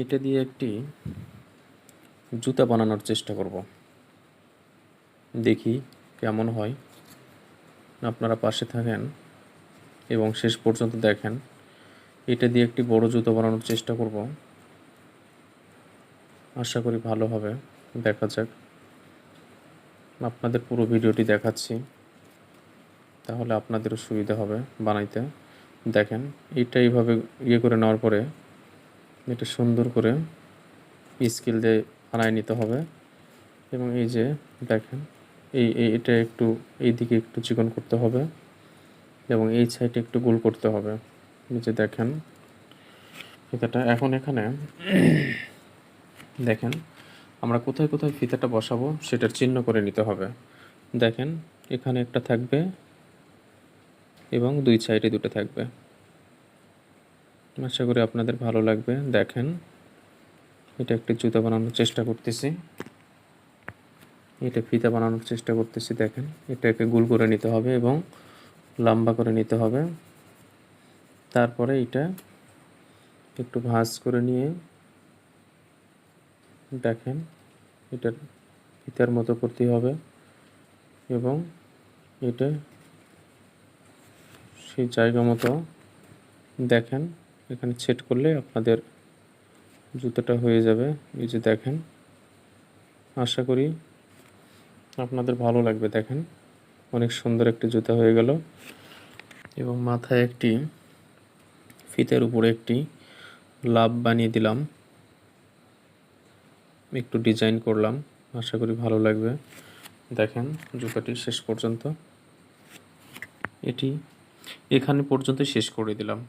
এটা দিয়ে একটি জুতা বানানোর চেষ্টা করব, দেখি কেমন হয়। আপনারা পাশে থাকেন এবং শেষ পর্যন্ত দেখেন। এটা দিয়ে একটি বড় জুতা বানানোর চেষ্টা করব, আশা করি ভালো হবে। দেখা যাক। আপনাদের পুরো ভিডিওটি দেখাচ্ছি, তাহলে আপনাদেরও সুবিধা হবে বানাইতে। দেখেন, এটা এইভাবে করে নেওয়ার পরে এটা সুন্দর করে স্কেল দিয়ে বানায় নিতে হবে। এবং এই যে দেখেন, এটা একটু এই দিকে একটু চিকন করতে হবে এবং এই সাইডে একটু গোল করতে হবে। এই যে দেখেন ফিতাটা। এখন এখানে দেখেন আমরা কোথায় কোথায় ফিতাটা বসাবো সেটার চিহ্ন করে নিতে হবে। দেখেন এখানে একটা থাকবে এবং দুই সাইডে দুটো থাকবে। আশা করি আপনাদের ভালো লাগবে। দেখেন, এটা একটি জুতা বানানোর চেষ্টা করতেছি, এটা ফিতা বানানোর চেষ্টা করতেছি। দেখেন, এটাকে গোল করে নিতে হবে এবং লম্বা করে নিতে হবে। তারপরে এটা একটু ভাঁজ করে নিয়ে দেখেন এটার ফিতার মতো করতে হবে এবং এটা সেই জায়গা মতো দেখেন এখানে সেট করলে আপনাদের জুতোটা হয়ে যাবে। এই যে দেখেন, আশা করি আপনাদের ভালো লাগবে। দেখেন, অনেক সুন্দর একটি জুতা হয়ে গেল এবং মাথায় একটি ফিতার উপরে একটি লাভ বানিয়ে দিলাম, একটু ডিজাইন করলাম। আশা করি ভালো লাগবে। দেখেন জুতাটি শেষ পর্যন্ত, এটি এখানে পর্যন্ত শেষ করে দিলাম।